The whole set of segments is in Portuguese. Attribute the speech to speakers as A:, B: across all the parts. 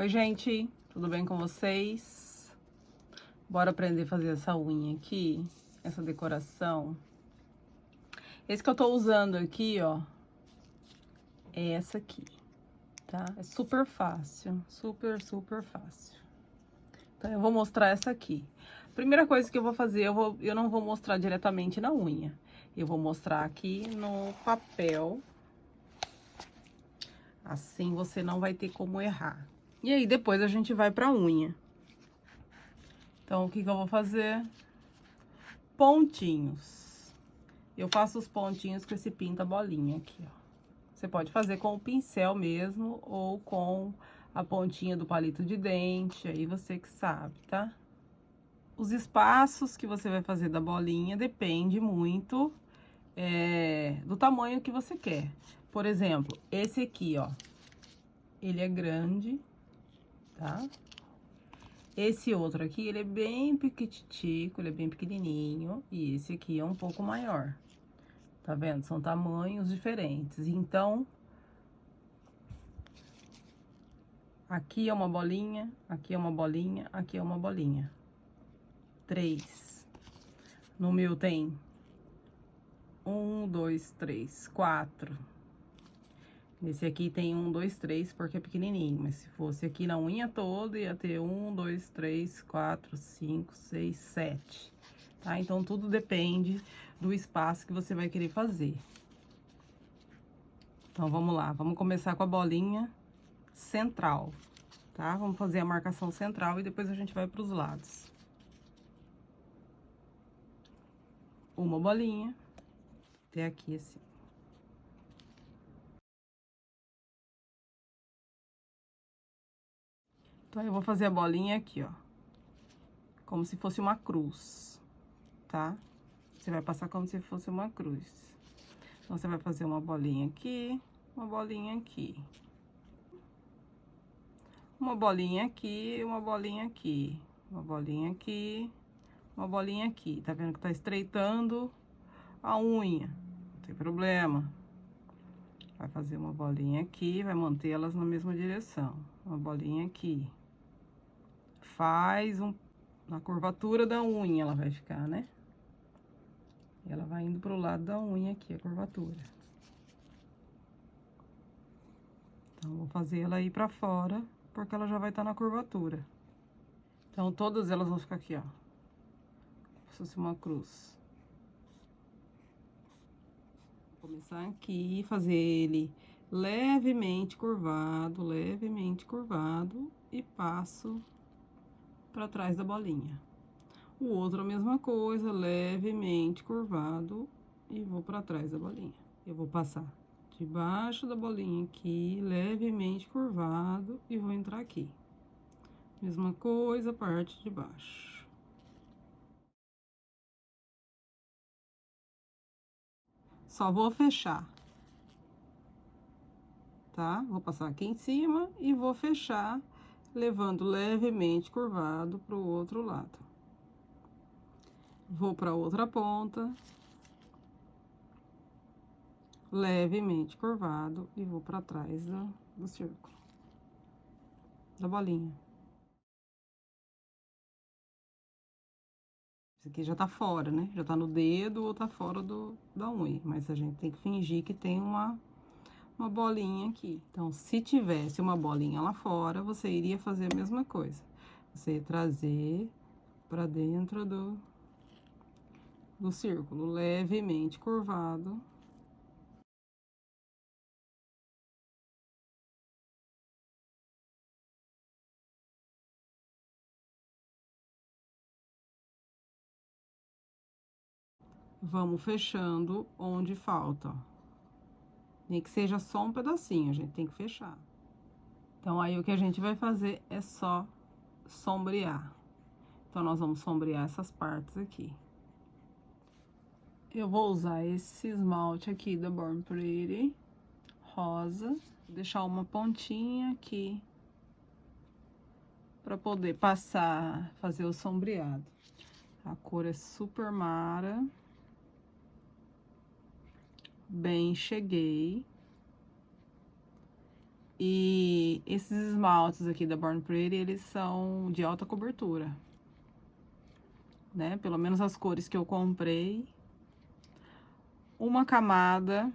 A: Oi, gente, tudo bem com vocês? Bora aprender a fazer essa unha aqui, essa decoração. Esse que eu tô usando aqui, ó, é essa aqui, tá? É super fácil, super fácil. Então, eu vou mostrar essa aqui. Primeira coisa que eu vou fazer, eu não vou mostrar diretamente na unha. Eu vou mostrar aqui no papel. Assim você não vai ter como errar. E aí, depois a gente vai pra unha. Então, o que que eu vou fazer? Pontinhos. Eu faço os pontinhos com esse pinta-bolinha aqui, ó. Você pode fazer com o pincel mesmo ou com a pontinha do palito de dente, aí você que sabe, tá? Os espaços que você vai fazer da bolinha depende muito do tamanho que você quer. Por exemplo, esse aqui, ó, ele é grande, tá? Esse outro aqui, ele é bem piquititico, ele é bem pequenininho, e esse aqui é um pouco maior. Tá vendo? São tamanhos diferentes. Então, aqui é uma bolinha, aqui é uma bolinha, aqui é uma bolinha. 3. No meu tem 1, 2, 3, 4. Nesse aqui tem 1, 2, 3, porque é pequenininho. Mas se fosse aqui na unha toda, ia ter 1, 2, 3, 4, 5, 6, 7. Tá? Então, tudo depende do espaço que você vai querer fazer. Então, vamos lá. Vamos começar com a bolinha central, tá? Vamos fazer a marcação central e depois a gente vai para os lados. Uma bolinha, até aqui assim. Então, eu vou fazer a bolinha aqui, ó, como se fosse uma cruz, tá? Você vai passar como se fosse uma cruz. Então, você vai fazer uma bolinha aqui, uma bolinha aqui. Uma bolinha aqui, uma bolinha aqui. Uma bolinha aqui, uma bolinha aqui. Tá vendo que tá estreitando a unha? Não tem problema. Vai fazer uma bolinha aqui, vai manter elas na mesma direção. Uma bolinha aqui. Faz na curvatura da unha ela vai ficar, né? Ela vai indo pro lado da unha aqui, a curvatura. Então, vou fazer ela ir pra fora, porque ela já vai estar na curvatura. Então, todas elas vão ficar aqui, ó. Como se fosse uma cruz. Vou começar aqui, fazer ele levemente curvado, e passo pra trás da bolinha. O outro a mesma coisa, levemente curvado e vou pra trás da bolinha. Eu vou passar debaixo da bolinha aqui, levemente curvado e vou entrar aqui. Mesma coisa, parte de baixo. Só vou fechar, tá? Vou passar aqui em cima e vou fechar, levando levemente curvado pro outro lado. Vou pra outra ponta, levemente curvado e vou pra trás do círculo, da bolinha. Isso aqui já tá fora, né? Já tá no dedo ou tá fora da unha. Mas a gente tem que fingir que tem uma bolinha aqui. Então, se tivesse uma bolinha lá fora, você iria fazer a mesma coisa. Você ia trazer pra dentro do círculo, levemente curvado. Vamos fechando onde falta, ó. Nem que seja só um pedacinho, a gente tem que fechar. Então, aí o que a gente vai fazer é só sombrear. Então, nós vamos sombrear essas partes aqui. Eu vou usar esse esmalte aqui da Born Pretty, rosa. Vou deixar uma pontinha aqui pra poder passar, fazer o sombreado. A cor é super mara. Bem cheguei. E esses esmaltes aqui da Born Pretty, eles são de alta cobertura, né? Pelo menos as cores que eu comprei. Uma camada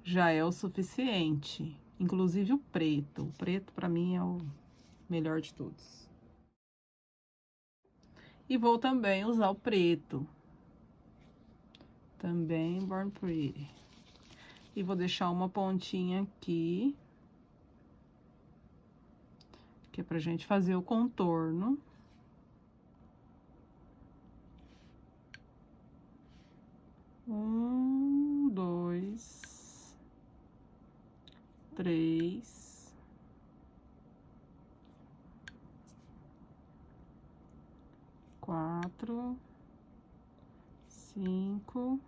A: já é o suficiente. Inclusive o preto. O preto, pra mim, é o melhor de todos. E vou também usar o preto. Também Born Pretty. E vou deixar uma pontinha aqui, que é pra gente fazer o contorno. Um, dois, três, quatro, cinco,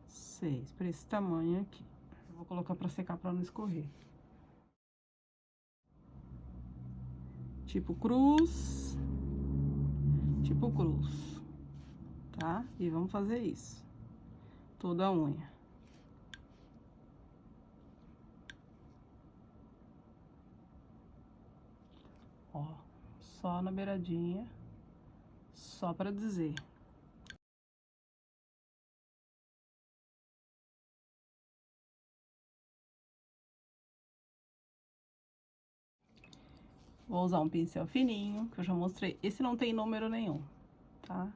A: seis, para esse tamanho aqui. Eu vou colocar para secar para não escorrer. Tipo cruz, tá? E vamos fazer isso. Toda a unha. Ó, só na beiradinha, só para dizer. Vou usar um pincel fininho, que eu já mostrei. Esse não tem número nenhum, tá?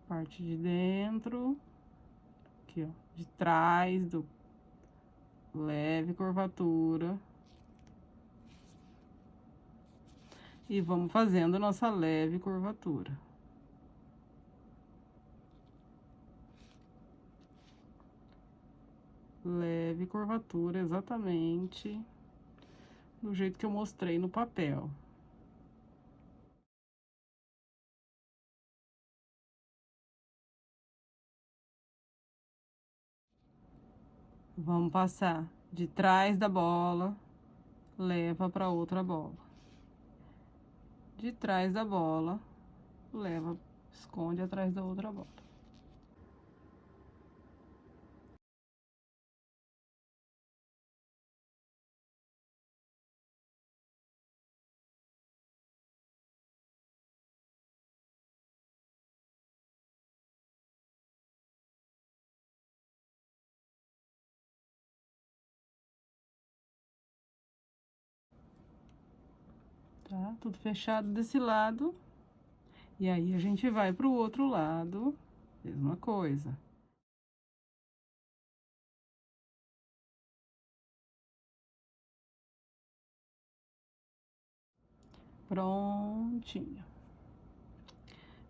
A: Parte de dentro, aqui, ó, de trás do leve curvatura. E vamos fazendo nossa leve curvatura. Leve curvatura, exatamente do jeito que eu mostrei no papel. Vamos passar de trás da bola, leva para outra bola. De trás da bola, leva, esconde atrás da outra bola. Tá? Tudo fechado desse lado. E aí, a gente vai pro outro lado, mesma coisa. Prontinho.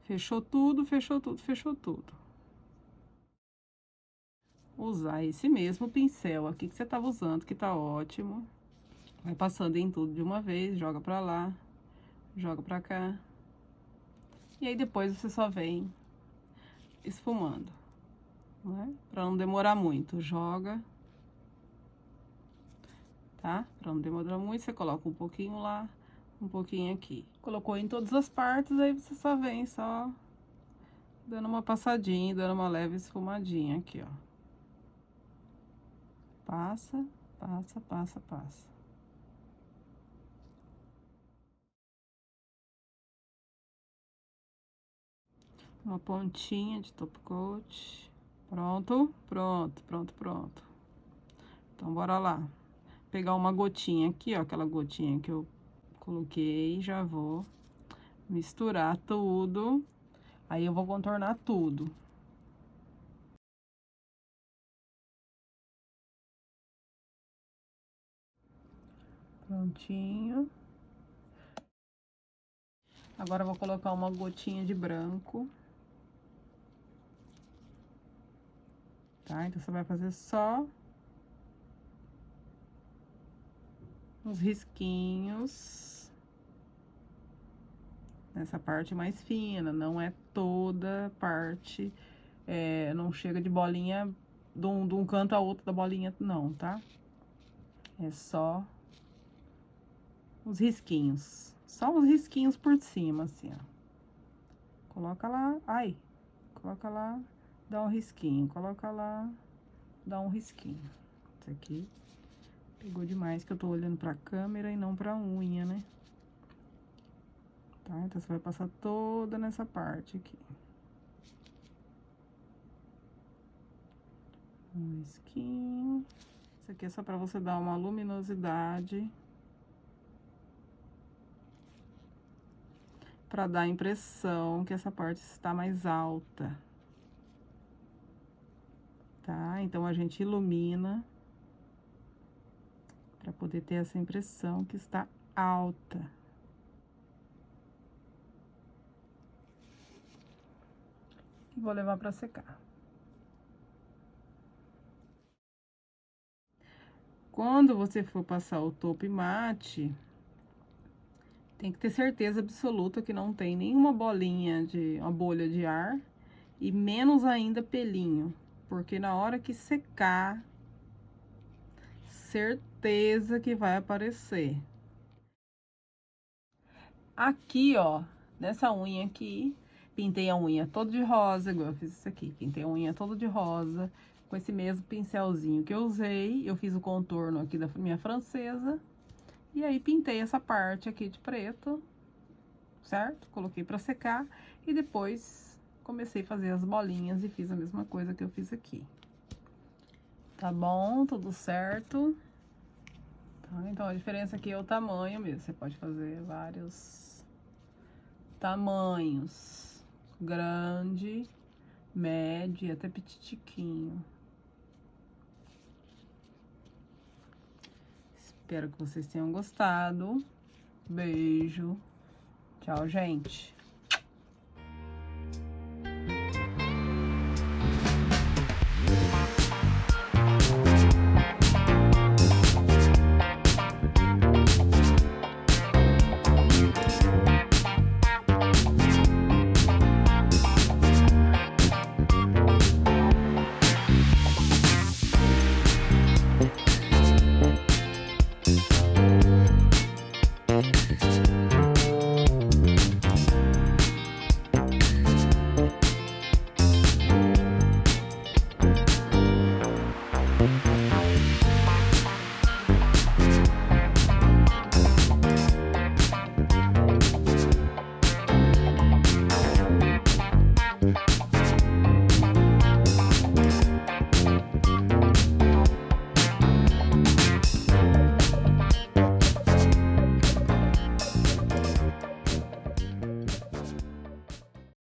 A: Fechou tudo, fechou tudo, fechou tudo. Usar esse mesmo pincel aqui que você tava usando, que tá ótimo. Vai passando em tudo de uma vez, joga pra lá, joga pra cá. E aí depois você só vem esfumando, né? Pra não demorar muito, joga, tá? Pra não demorar muito, você coloca um pouquinho lá, um pouquinho aqui. Colocou em todas as partes, aí você só vem só dando uma passadinha, dando uma leve esfumadinha aqui, ó. Passa, passa, passa, passa. Uma pontinha de top coat. Pronto, pronto, pronto, pronto. Então, bora lá. Pegar uma gotinha aqui, ó, aquela gotinha que eu coloquei, já vou misturar tudo. Aí eu vou contornar tudo. Prontinho. Agora eu vou colocar uma gotinha de branco. Tá? Então, você vai fazer só uns risquinhos nessa parte mais fina, não é toda parte, não chega de bolinha de um canto a outro da bolinha, não, tá? É só os risquinhos, só uns risquinhos por cima, assim, ó. Coloca lá, ai, coloca lá, dá um risquinho, coloca lá, dá um risquinho, Isso aqui pegou demais, que eu tô olhando pra câmera e não pra unha, né? Tá? Então, você vai passar toda nessa parte aqui. Um risquinho. Isso aqui é só pra você dar uma luminosidade. Pra dar a impressão que essa parte está mais alta. Tá? Então, a gente ilumina pra poder ter essa impressão que está alta. E vou levar pra secar. Quando você for passar o top mate, tem que ter certeza absoluta que não tem nenhuma bolinha uma bolha de ar e menos ainda pelinho, porque na hora que secar, certeza que vai aparecer. Aqui, ó, nessa unha aqui, pintei a unha toda de rosa, igual eu fiz isso aqui, pintei a unha toda de rosa, com esse mesmo pincelzinho que eu usei, eu fiz o contorno aqui da minha francesa, e aí pintei essa parte aqui de preto, certo? Coloquei pra secar, e depois comecei a fazer as bolinhas e fiz a mesma coisa que eu fiz aqui. Tá bom? Tudo certo? Tá? Então, a diferença aqui é o tamanho mesmo, você pode fazer vários tamanhos, grande, médio e até petitiquinho. Espero que vocês tenham gostado. Beijo. Tchau, gente.